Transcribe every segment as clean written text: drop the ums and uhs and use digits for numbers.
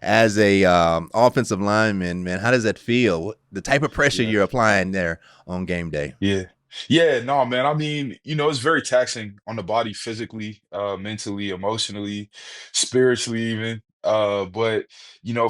as a offensive lineman, man, how does that feel? The type of pressure Yeah. you're applying there on game day. Yeah. Yeah, no, man. I mean, it's very taxing on the body physically, mentally, emotionally, spiritually even. But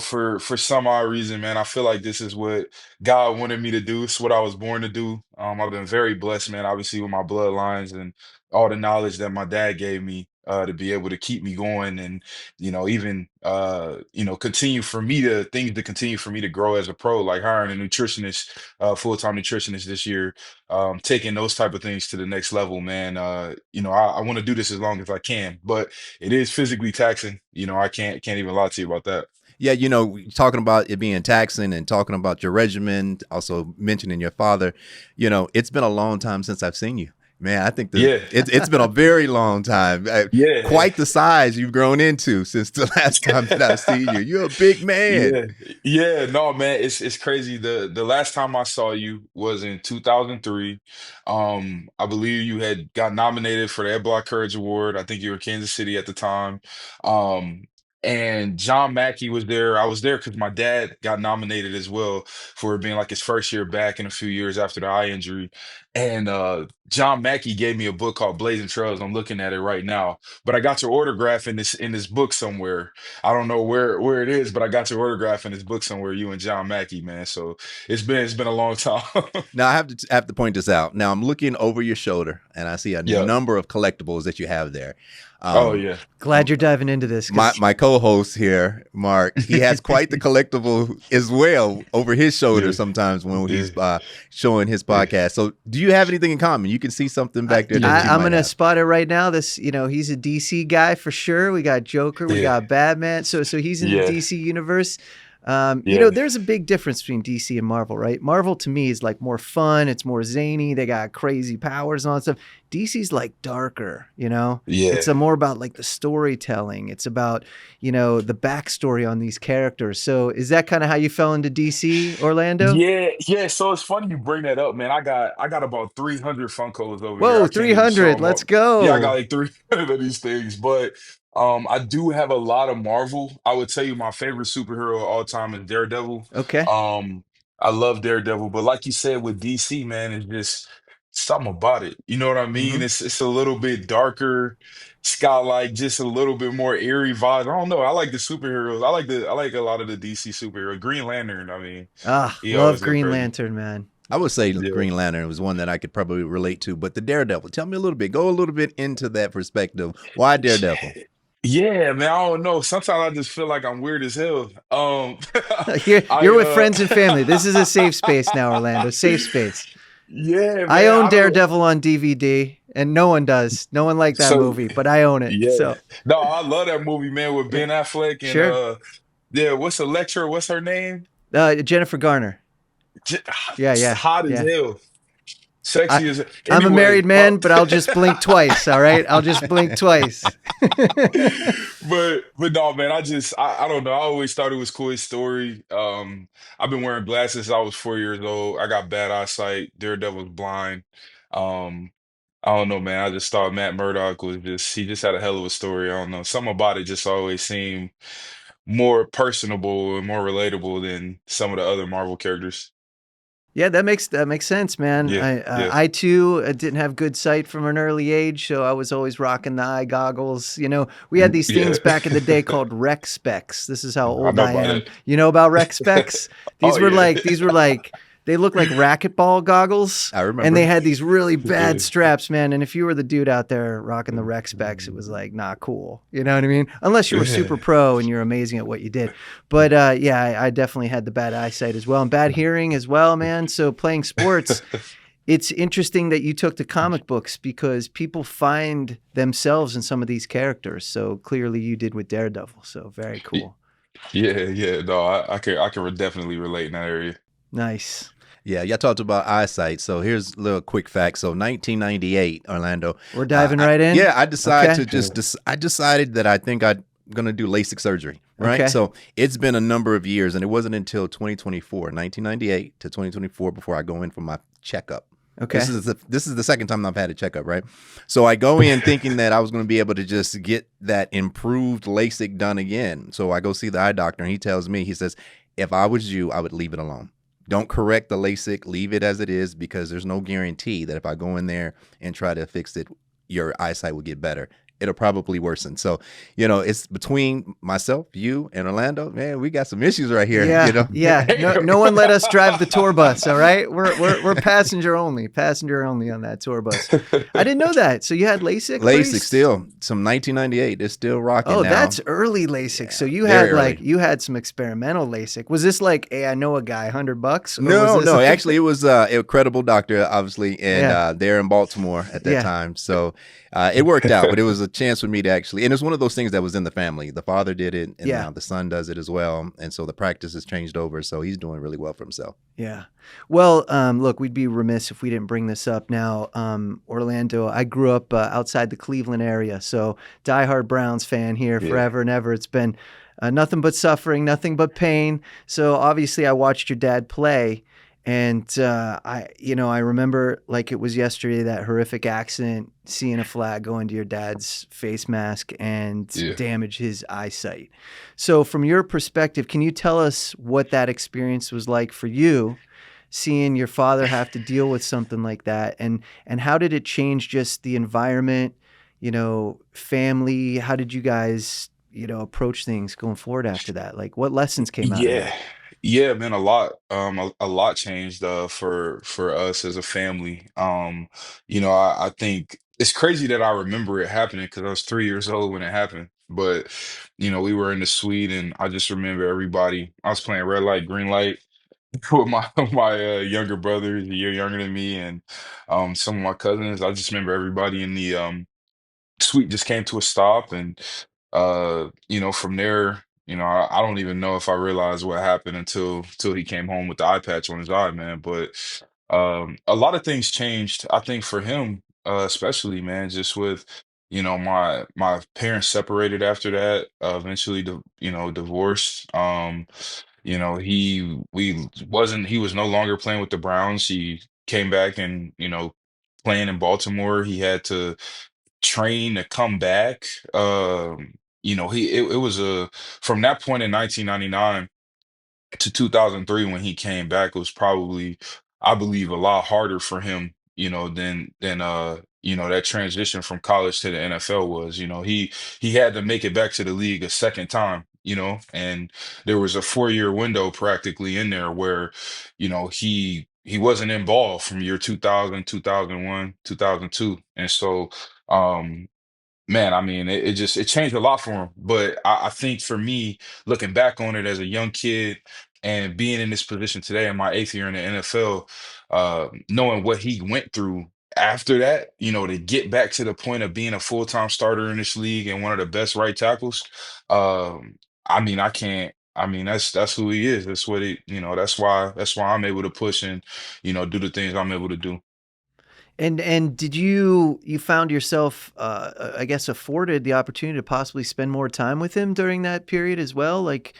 for some odd reason, man, I feel like this is what God wanted me to do. It's what I was born to do. I've been very blessed, man, obviously with my bloodlines and all the knowledge that my dad gave me to be able to keep me going and even continue for me to things to continue for me to grow as a pro, like hiring a nutritionist, full-time nutritionist this year, taking those type of things to the next level, man. I want to do this as long as I can, but it is physically taxing. I can't even lie to you about that. Yeah, talking about it being taxing and talking about your regimen, also mentioning your father, it's been a long time since I've seen you. Man, I think Yeah, it's been a very long time. yeah, Quite the size you've grown into since the last time that I've seen you. You're a big man. yeah, yeah. No, man, it's crazy. The last time I saw you was in 2003. I believe you had got nominated for the Ed Block Courage Award. I think you were in Kansas City at the time. Um, and John Mackey was there. I was there because my dad got nominated as well for it being like his first year back in a few years after the eye injury. And John Mackey gave me a book called Blazing Trails. I'm looking at it right now. But I got your autograph in this book somewhere. I don't know where it is, but I got your autograph in this book somewhere. You and John Mackey, man. So it's been a long time. Now I have to point this out. Now I'm looking over your shoulder and I see a Yeah. number of collectibles that you have there. Oh Um, yeah. Glad you're diving into this. my co-host here, Mark, he has quite the collectible as well over his shoulder Yeah. sometimes when Yeah. he's showing his Yeah. podcast. So do you have anything in common? You can see something back there that you I'm might gonna have. spot it right now. This, he's a DC guy for sure. We got Joker, we Yeah. got Batman. So he's in the Yeah. DC universe. Yeah. There's a big difference between DC and Marvel, right? Marvel to me is like more fun. It's more zany. They got crazy powers and all that stuff. DC's like darker, Yeah. It's more about like the storytelling. It's about, the backstory on these characters. So is that kind of how you fell into DC, Orlando? Yeah, yeah. So it's funny you bring that up, man. I got about 300 Funkos over here. Whoa, I can't even show 300. them Let's all. Yeah, I got go. like 300 of these things, but I do have a lot of Marvel. I would tell you my favorite superhero of all time is Daredevil. Okay. Um, I love Daredevil, but like you said with DC, man, it's just something about it. You know what I mean? Hmm. It's a little bit darker. It's got like just a little bit more eerie vibe. I don't know. I like the superheroes. I like a lot of the DC superheroes. Green Lantern, I mean, Ah, he love always go Green crazy. Lantern, man. I would say Yeah. Green Lantern was one that I could probably relate to, but the Daredevil, tell me a little bit, go a little bit into that perspective. Why Daredevil? Yeah, man, I don't know. Sometimes I just feel like I'm weird as hell. You're, I you're with friends and family. This is a safe space now, Orlando. Safe space. yeah, I man, own I don't Daredevil on DVD, and no one does. No one liked that so movie, but I own it. yeah. So, No, I love that movie, man, with yeah, Ben Affleck and sure. yeah, what's the lecturer? What's her name? Jennifer Garner. J- Yeah, yeah, Hot as yeah. hell. I, Sexy as I'm a anyway. married man, but I'll just blink twice. All right, I'll just blink twice. But no, man, I don't know. I always thought it was cool his story. I've been wearing glasses since I was 4 years old. I got bad eyesight. Daredevil's blind. Um, I don't know, man. I just thought Matt Murdock he just had a hell of a story. I don't know. Something about it just always seemed more personable and more relatable than some of the other Marvel characters. Yeah, that makes sense, man. Yeah, yeah, I too didn't have good sight from an early age, so I was always rocking the eye goggles. We had these yeah. things back in the day called rec specs. This is how I old know I about am. it. You know about rec specs? Oh yeah, These were like they looked like racquetball goggles, I and they remember. had these really bad yeah, straps, man. And if you were the dude out there rocking the rec specs, it was like not cool. You know what I mean? Unless you were super yeah. pro and you're amazing at what you did. But yeah, I definitely had the bad eyesight as well and bad hearing as well, man. So playing sports, it's interesting that you took to comic books because people find themselves in some of these characters. So clearly you did with Daredevil. So very cool. Yeah, yeah. No, I can definitely relate in that area. Nice. Yeah, y'all talked about eyesight. So here's a little quick fact. So 1998, Orlando. We're diving right in? Yeah, I decided Okay. to I decided that I think I'm gonna do LASIK surgery. Right. Okay. So it's been a number of years, and it wasn't until 2024, 1998 to 2024, before I go in for my checkup. Okay. This is the second time I've had a checkup, right? So I go in thinking that I was going to be able to just get that improved LASIK done again. So I go see the eye doctor, and he tells me, he says, if I was you, I would leave it alone. Don't correct the LASIK, leave it as it is, because there's no guarantee that if I go in there and try to fix it, your eyesight will get better. It'll probably worsen. So, it's between myself, you, and Orlando. Man, we got some issues right here. Yeah, yeah. No one let us drive the tour bus. All right, we're passenger only on that tour bus. I didn't know that. So you had LASIK? LASIK still, some 1998. It's still rocking. Oh, now. That's early LASIK. Yeah, so you had some experimental LASIK. Was this like, hey, I know a guy, $100? No. Actually, it was a credible doctor, obviously, and they're in Baltimore at that time. So it worked out, but it was a chance for me to actually, and it's one of those things that was in the family. The father did it, and now the son does it as well, and so the practice has changed over. So he's doing really well for himself. Yeah. Well, look, we'd be remiss if we didn't bring this up now. Orlando, I grew up outside the Cleveland area, so diehard Browns fan here forever and ever. It's been nothing but suffering, nothing but pain. So obviously I watched your dad play. And I remember like it was yesterday, that horrific accident, seeing a flag go into your dad's face mask and damage his eyesight. So from your perspective, can you tell us what that experience was like for you, seeing your father have to deal with something like that? And how did it change just the environment, family? How did you guys, approach things going forward after that? Like what lessons came out of that? Yeah, man, a lot. A lot changed for us as a family. I think it's crazy that I remember it happening because I was 3 years old when it happened. But we were in the suite, and I just remember everybody. I was playing red light, green light with my younger brother, he's a year younger than me, and some of my cousins. I just remember everybody in the suite just came to a stop, and from there, I don't even know if I realized what happened until he came home with the eye patch on his eye, man. But a lot of things changed, I think, for him, especially, man, just with my parents separated after that, eventually divorced. He was no longer playing with the Browns. He came back and playing in Baltimore. He had to train to come back. It was a from that point in 1999 to 2003 when he came back was probably, I believe, a lot harder for him, than that transition from college to the NFL was. He had to make it back to the league a second time, and there was a 4-year window practically in there where, he wasn't in ball from year 2000, 2001, 2002. And so man, I mean, it changed a lot for him. But I think for me, looking back on it as a young kid and being in this position today in my 8th year in the NFL, knowing what he went through after that, to get back to the point of being a full-time starter in this league and one of the best right tackles, I mean, I can't. I mean, that's who he is. That's what he, that's why I'm able to push and, do the things I'm able to do. And did you found yourself, I guess, afforded the opportunity to possibly spend more time with him during that period as well? Like,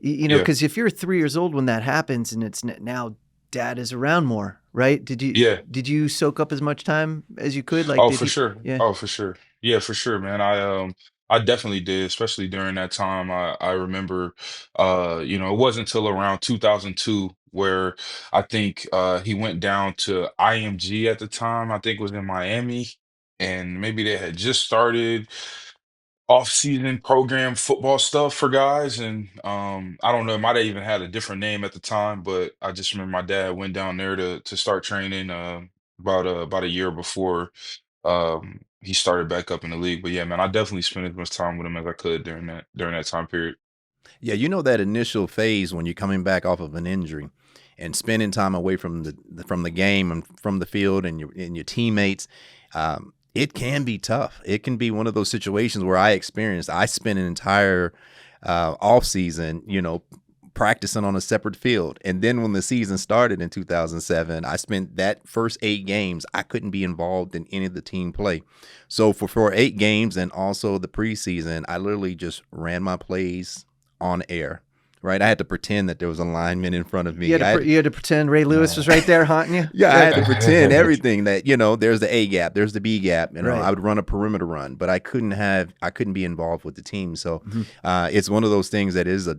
Yeah. because if you're 3 years old when that happens, and it's now dad is around more, right? Yeah. Did you soak up as much time as you could? Like, Oh, did for you? sure. Yeah. Oh, for sure. Yeah, for sure, man. I definitely did, especially during that time. I remember it wasn't until around 2002 where I think he went down to IMG at the time. I think it was in Miami, and maybe they had just started off-season program football stuff for guys. And I don't know, it might have even had a different name at the time, but I just remember my dad went down there to start training about a year before he started back up in the league. But yeah, man, I definitely spent as much time with him as I could during that time period. Yeah, that initial phase when you're coming back off of an injury and spending time away from the game and from the field and your teammates, it can be tough. It can be one of those situations where I spent an entire off season, practicing on a separate field. And then when the season started in 2007, I spent that first 8 games. I couldn't be involved in any of the team play. So for 8 games and also the preseason, I literally just ran my plays on air right? I had to pretend that there was a lineman in front of me. You had to pretend Ray Lewis was right there haunting you? Yeah, I had to pretend everything that, there's the A gap, there's the B gap. Right. I would run a perimeter run, but I couldn't be involved with the team. So it's one of those things that is a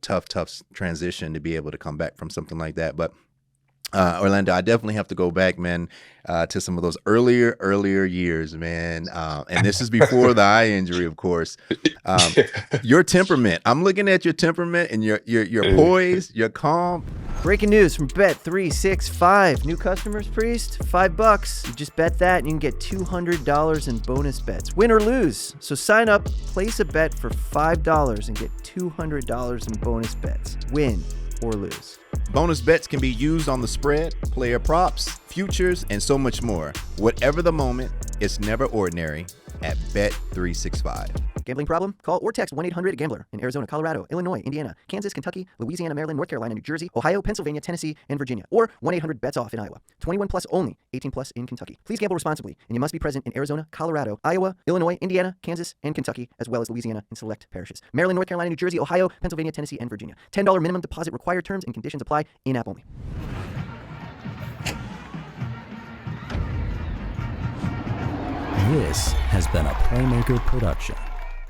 tough transition to be able to come back from something like that. But Orlando, I definitely have to go back, man, to some of those earlier years, man. And this is before the eye injury, of course. Your temperament. I'm looking at your temperament and your poise, your calm. Breaking news from Bet365. New customers, Priest, $5. You just bet that and you can get $200 in bonus bets. Win or lose. So sign up, place a bet for $5 and get $200 in bonus bets. Win or lose. Bonus bets can be used on the spread, player props, futures, and so much more. Whatever the moment, it's never ordinary at Bet365. Gambling problem? Call or text 1-800-GAMBLER in Arizona, Colorado, Illinois, Indiana, Kansas, Kentucky, Louisiana, Maryland, North Carolina, New Jersey, Ohio, Pennsylvania, Tennessee, and Virginia. Or 1-800-BETS-OFF in Iowa. 21 plus only. 18 plus in Kentucky. Please gamble responsibly, and you must be present in Arizona, Colorado, Iowa, Illinois, Indiana, Kansas, and Kentucky, as well as Louisiana and select parishes. Maryland, North Carolina, New Jersey, Ohio, Pennsylvania, Tennessee, and Virginia. $10 minimum deposit required. Terms and conditions apply. In-app only. This has been a Playmaker production.